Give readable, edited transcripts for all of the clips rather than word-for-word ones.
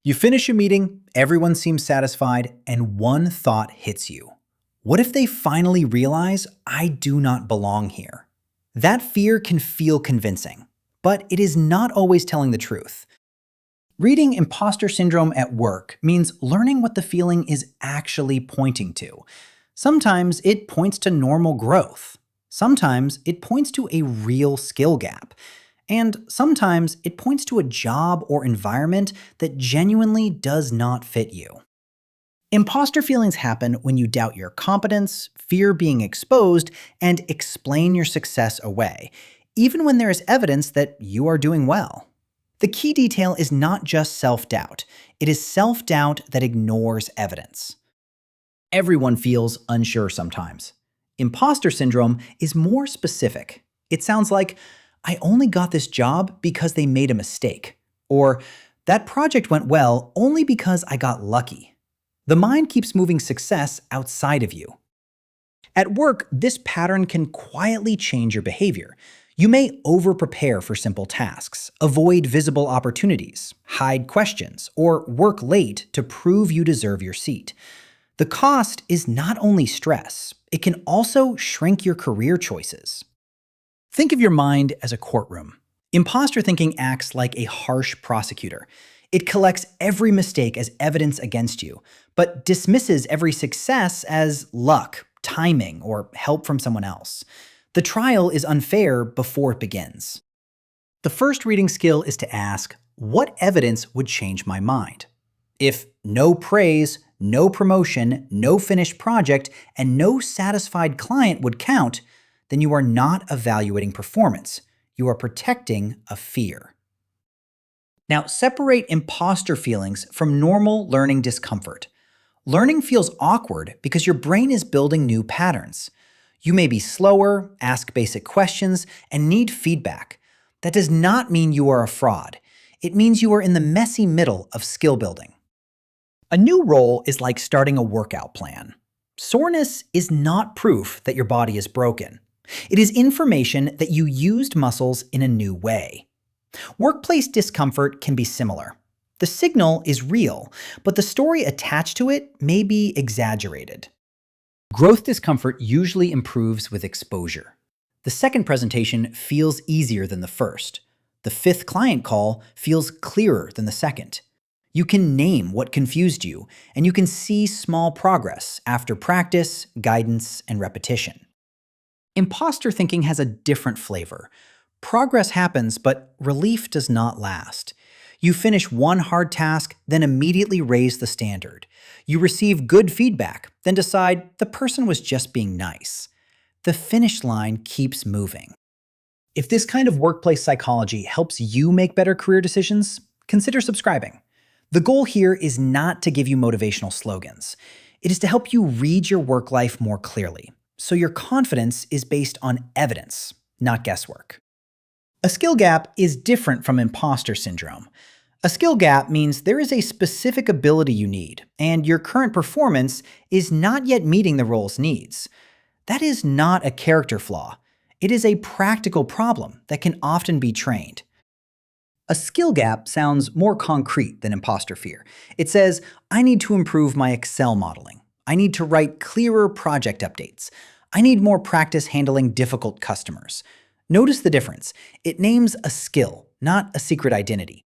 You finish a meeting, everyone seems satisfied, and one thought hits you. What if they finally realize I do not belong here? That fear can feel convincing, but it is not always telling the truth. Reading imposter syndrome at work means learning what the feeling is actually pointing to. Sometimes it points to normal growth. Sometimes it points to a real skill gap. And sometimes it points to a job or environment that genuinely does not fit you. Imposter feelings happen when you doubt your competence, fear being exposed, and explain your success away, even when there is evidence that you are doing well. The key detail is not just self-doubt. It is self-doubt that ignores evidence. Everyone feels unsure sometimes. Imposter syndrome is more specific. It sounds like, I only got this job because they made a mistake. Or, that project went well only because I got lucky. The mind keeps moving success outside of you. At work, this pattern can quietly change your behavior. You may over-prepare for simple tasks, avoid visible opportunities, hide questions, or work late to prove you deserve your seat. The cost is not only stress, it can also shrink your career choices. Think of your mind as a courtroom. Imposter thinking acts like a harsh prosecutor. It collects every mistake as evidence against you, but dismisses every success as luck, timing, or help from someone else. The trial is unfair before it begins. The first reading skill is to ask, what evidence would change my mind? If no praise, no promotion, no finished project, and no satisfied client would count, then you are not evaluating performance. You are protecting a fear. Now, separate imposter feelings from normal learning discomfort. Learning feels awkward because your brain is building new patterns. You may be slower, ask basic questions, and need feedback. That does not mean you are a fraud. It means you are in the messy middle of skill building. A new role is like starting a workout plan. Soreness is not proof that your body is broken. It is information that you used muscles in a new way. Workplace discomfort can be similar. The signal is real, but the story attached to it may be exaggerated. Growth discomfort usually improves with exposure. The second presentation feels easier than the first. The fifth client call feels clearer than the second. You can name what confused you, and you can see small progress after practice, guidance, and repetition. Imposter thinking has a different flavor. Progress happens, but relief does not last. You finish one hard task, then immediately raise the standard. You receive good feedback, then decide the person was just being nice. The finish line keeps moving. If this kind of workplace psychology helps you make better career decisions, consider subscribing. The goal here is not to give you motivational slogans. It is to help you read your work life more clearly, so your confidence is based on evidence, not guesswork. A skill gap is different from imposter syndrome. A skill gap means there is a specific ability you need, and your current performance is not yet meeting the role's needs. That is not a character flaw. It is a practical problem that can often be trained. A skill gap sounds more concrete than imposter fear. It says, I need to improve my Excel modeling. I need to write clearer project updates. I need more practice handling difficult customers. Notice the difference. It names a skill, not a secret identity.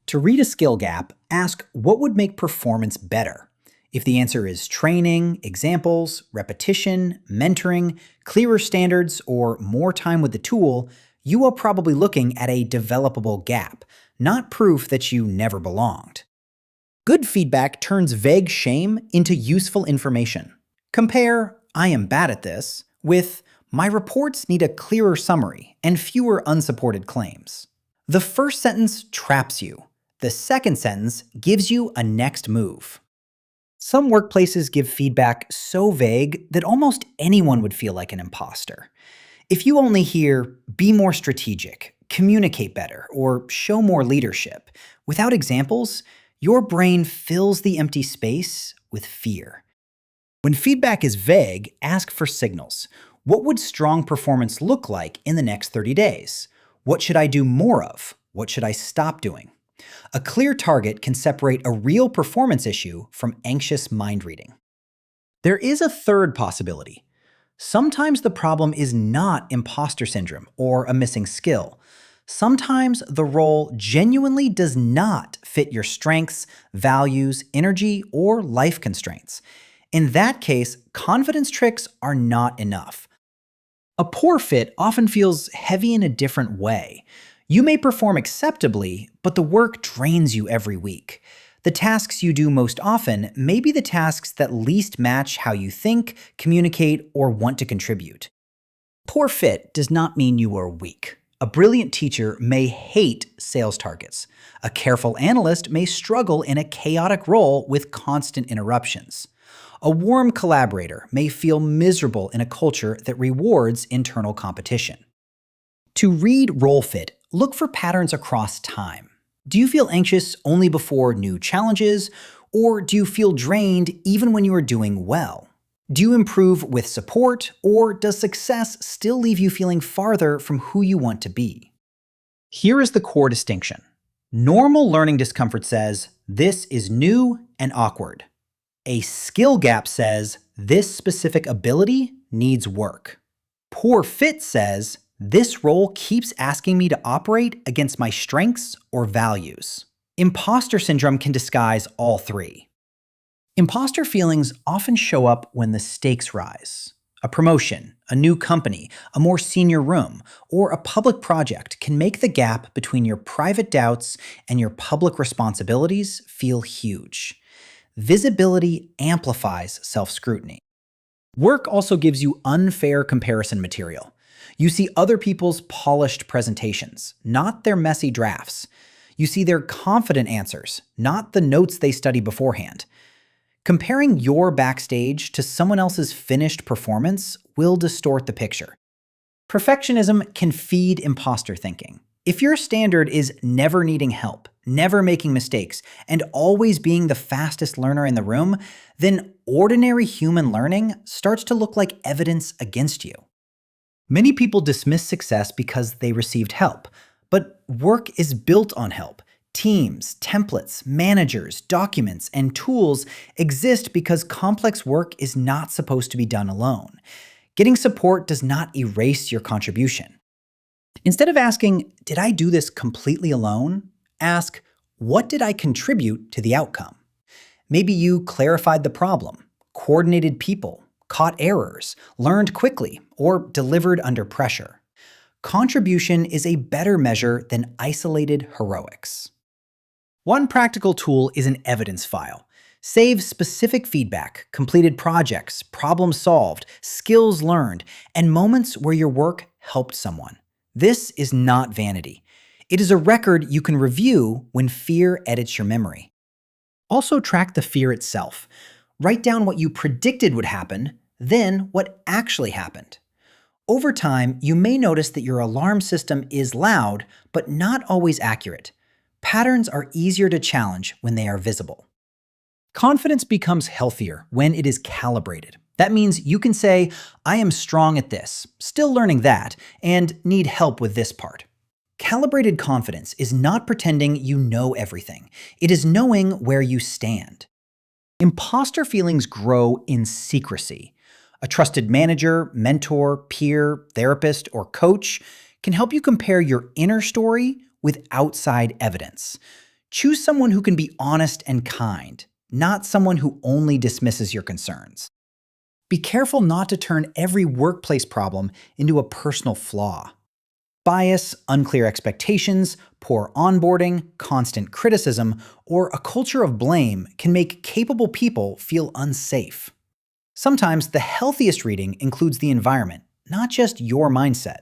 To read a skill gap, ask what would make performance better. If the answer is training, examples, repetition, mentoring, clearer standards, or more time with the tool, you are probably looking at a developable gap, not proof that you never belonged. Good feedback turns vague shame into useful information. Compare, I am bad at this, with my reports need a clearer summary and fewer unsupported claims. The first sentence traps you. The second sentence gives you a next move. Some workplaces give feedback so vague that almost anyone would feel like an imposter. If you only hear, be more strategic, communicate better, or show more leadership, without examples, your brain fills the empty space with fear. When feedback is vague, ask for signals. What would strong performance look like in the next 30 days? What should I do more of? What should I stop doing? A clear target can separate a real performance issue from anxious mind reading. There is a third possibility. Sometimes the problem is not imposter syndrome or a missing skill. Sometimes the role genuinely does not fit your strengths, values, energy, or life constraints. In that case, confidence tricks are not enough. A poor fit often feels heavy in a different way. You may perform acceptably, but the work drains you every week. The tasks you do most often may be the tasks that least match how you think, communicate, or want to contribute. Poor fit does not mean you are weak. A brilliant teacher may hate sales targets. A careful analyst may struggle in a chaotic role with constant interruptions. A warm collaborator may feel miserable in a culture that rewards internal competition. To read role fit, look for patterns across time. Do you feel anxious only before new challenges, or do you feel drained even when you are doing well? Do you improve with support, or does success still leave you feeling farther from who you want to be? Here is the core distinction. Normal learning discomfort says, this is new and awkward. A skill gap says, this specific ability needs work. Poor fit says, this role keeps asking me to operate against my strengths or values. Imposter syndrome can disguise all three. Imposter feelings often show up when the stakes rise. A promotion, a new company, a more senior room, or a public project can make the gap between your private doubts and your public responsibilities feel huge. Visibility amplifies self-scrutiny. Work also gives you unfair comparison material. You see other people's polished presentations, not their messy drafts. You see their confident answers, not the notes they study beforehand. Comparing your backstage to someone else's finished performance will distort the picture. Perfectionism can feed imposter thinking. If your standard is never needing help, never making mistakes, and always being the fastest learner in the room, then ordinary human learning starts to look like evidence against you. Many people dismiss success because they received help, but work is built on help. Teams, templates, managers, documents, and tools exist because complex work is not supposed to be done alone. Getting support does not erase your contribution. Instead of asking, did I do this completely alone? Ask, what did I contribute to the outcome? Maybe you clarified the problem, coordinated people, caught errors, learned quickly, or delivered under pressure. Contribution is a better measure than isolated heroics. One practical tool is an evidence file. Save specific feedback, completed projects, problems solved, skills learned, and moments where your work helped someone. This is not vanity. It is a record you can review when fear edits your memory. Also track the fear itself. Write down what you predicted would happen, then what actually happened. Over time, you may notice that your alarm system is loud, but not always accurate. Patterns are easier to challenge when they are visible. Confidence becomes healthier when it is calibrated. That means you can say, I am strong at this, still learning that, and need help with this part. Calibrated confidence is not pretending you know everything. It is knowing where you stand. Imposter feelings grow in secrecy. A trusted manager, mentor, peer, therapist, or coach can help you compare your inner story with outside evidence. Choose someone who can be honest and kind, not someone who only dismisses your concerns. Be careful not to turn every workplace problem into a personal flaw. Bias, unclear expectations, poor onboarding, constant criticism, or a culture of blame can make capable people feel unsafe. Sometimes the healthiest reading includes the environment, not just your mindset.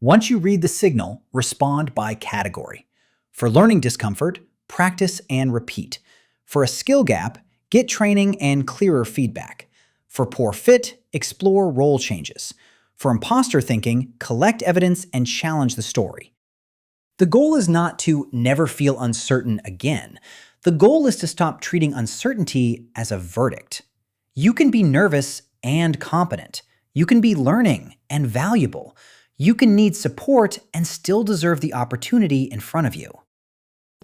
Once you read the signal, respond by category. For learning discomfort, practice and repeat. For a skill gap, get training and clearer feedback. For poor fit, explore role changes. For imposter thinking, collect evidence and challenge the story. The goal is not to never feel uncertain again. The goal is to stop treating uncertainty as a verdict. You can be nervous and competent. You can be learning and valuable. You can need support and still deserve the opportunity in front of you.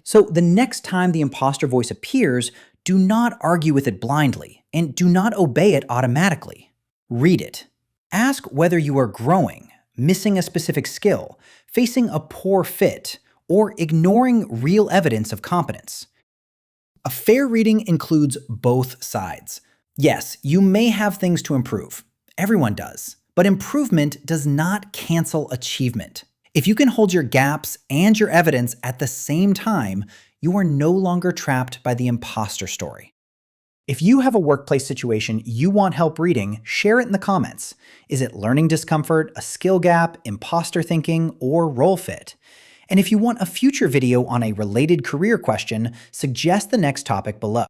So the next time the imposter voice appears, do not argue with it blindly, and do not obey it automatically. Read it. Ask whether you are growing, missing a specific skill, facing a poor fit, or ignoring real evidence of competence. A fair reading includes both sides. Yes, you may have things to improve. Everyone does. But improvement does not cancel achievement. If you can hold your gaps and your evidence at the same time, you are no longer trapped by the imposter story. If you have a workplace situation you want help reading, share it in the comments. Is it learning discomfort, a skill gap, imposter thinking, or role fit? And if you want a future video on a related career question, suggest the next topic below.